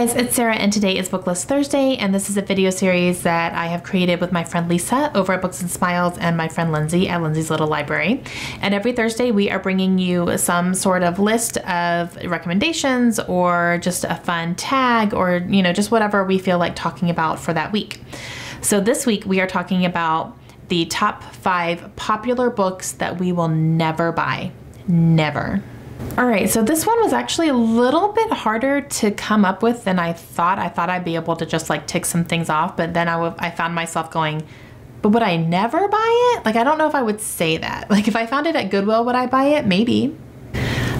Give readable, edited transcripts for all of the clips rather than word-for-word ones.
guys, it's Sarah and today is Booklist Thursday, and this is a video series that I have created with my friend Lisa over at Books and Smiles and my friend Lindsay at Lindsay's Little Library. And every Thursday we are bringing you some sort of list of recommendations or just a fun tag or, just whatever we feel like talking about for that week. So this week we are talking about the top 5 popular books that we will never buy. Never. All right, so this one was actually a little bit harder to come up with than I thought. I thought I'd be able to just like tick some things off, but then I found myself going, but would I never buy it? Like, I don't know if I would say that. Like, if I found it at Goodwill, would I buy it? Maybe.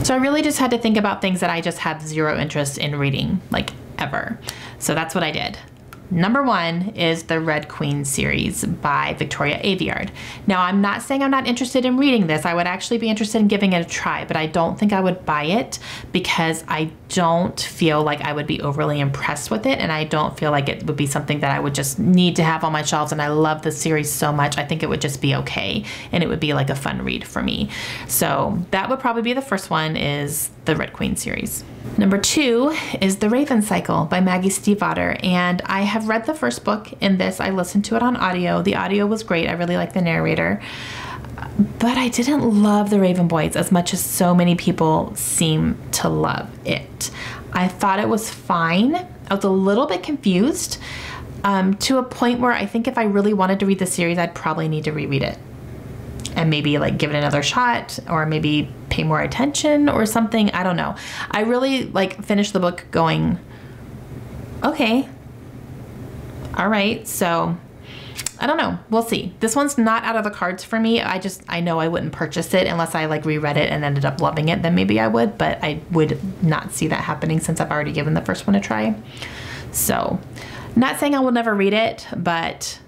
So I really just had to think about things that I just have zero interest in reading, like ever. So that's what I did. Number 1 is the Red Queen series by Victoria Aveyard. Now, I'm not saying I'm not interested in reading this. I would actually be interested in giving it a try, but I don't think I would buy it because I don't feel like I would be overly impressed with it, and I don't feel like it would be something that I would just need to have on my shelves, and I love the series so much. I think it would just be okay, and it would be like a fun read for me. So that would probably be the first one, is the Red Queen series. Number 2 is The Raven Cycle by Maggie Stiefvater, and I have read the first book in this. I listened to it on audio. The audio was great. I really like the narrator, but I didn't love The Raven Boys as much as so many people seem to love it. I thought it was fine. I was a little bit confused to a point where I think if I really wanted to read the series, I'd probably need to reread it and maybe like give it another shot or maybe pay more attention or something. I don't know. I really like finished the book going, okay, all right. So I don't know. We'll see. This one's not out of the cards for me. I know I wouldn't purchase it unless I like reread it and ended up loving it. Then maybe I would, but I would not see that happening since I've already given the first one a try. So not saying I will never read it, but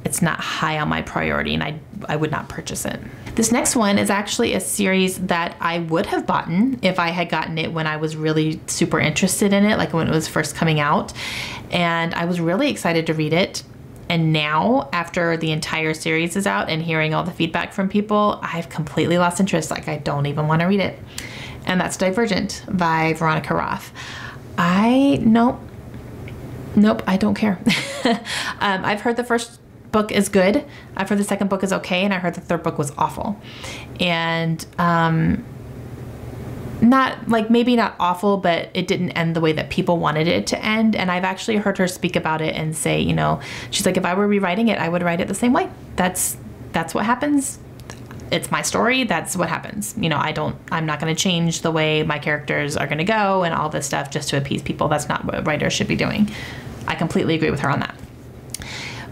it's not high on my priority, and I would not purchase it. This next one is actually a series that I would have bought if I had gotten it when I was really super interested in it, like when it was first coming out. And I was really excited to read it. And now, after the entire series is out and hearing all the feedback from people, I've completely lost interest. Like, I don't even want to read it. And that's Divergent by Veronica Roth. Nope, I don't care. I've heard the first book is good. I've heard the second book is okay, and I heard the third book was awful. And maybe not awful, but it didn't end the way that people wanted it to end. And I've actually heard her speak about it and say, she's like, if I were rewriting it, I would write it the same way. That's what happens. It's my story. That's what happens. I'm not going to change the way my characters are going to go and all this stuff just to appease people. That's not what writers should be doing. I completely agree with her on that.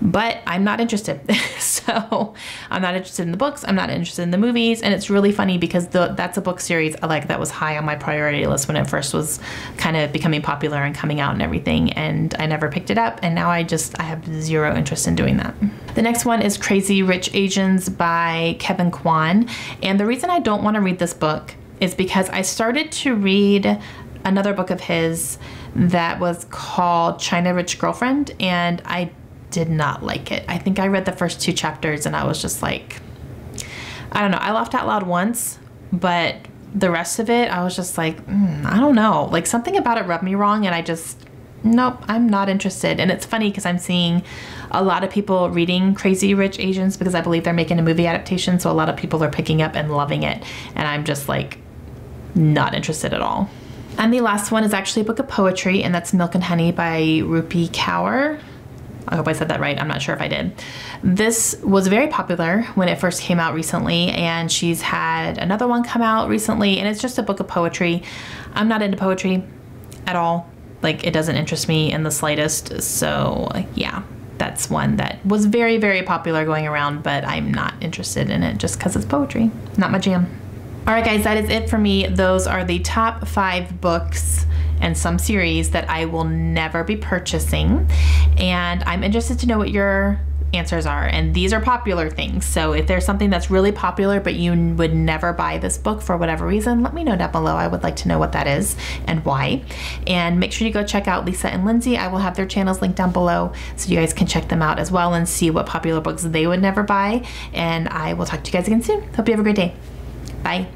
But I'm not interested. So I'm not interested in the books. I'm not interested in the movies. And it's really funny because that's a book series that was high on my priority list when it first was kind of becoming popular and coming out and everything. And I never picked it up. And now I have zero interest in doing that. The next one is Crazy Rich Asians by Kevin Kwan. And the reason I don't want to read this book is because I started to read another book of his that was called China Rich Girlfriend, and I did not like it. I think I read the first 2 chapters and I was just like, I don't know. I laughed out loud once, but the rest of it, I was just like, I don't know. Like, something about it rubbed me wrong, and nope, I'm not interested. And it's funny because I'm seeing a lot of people reading Crazy Rich Asians because I believe they're making a movie adaptation. So a lot of people are picking up and loving it. And I'm just like, not interested at all. And the last one is actually a book of poetry, and that's Milk and Honey by Rupi Kaur. I hope I said that right. I'm not sure if I did. This was very popular when it first came out recently, and she's had another one come out recently, and it's just a book of poetry. I'm not into poetry at all. Like, it doesn't interest me in the slightest. So yeah, that's one that was very, very popular going around, but I'm not interested in it just because it's poetry. Not my jam. All right, guys, that is it for me. Those are the top 5 books and some series that I will never be purchasing. And I'm interested to know what your answers are. And these are popular things. So if there's something that's really popular, but you would never buy this book for whatever reason, let me know down below. I would like to know what that is and why. And make sure you go check out Lisa and Lindsay. I will have their channels linked down below so you guys can check them out as well and see what popular books they would never buy. And I will talk to you guys again soon. Hope you have a great day. Bye.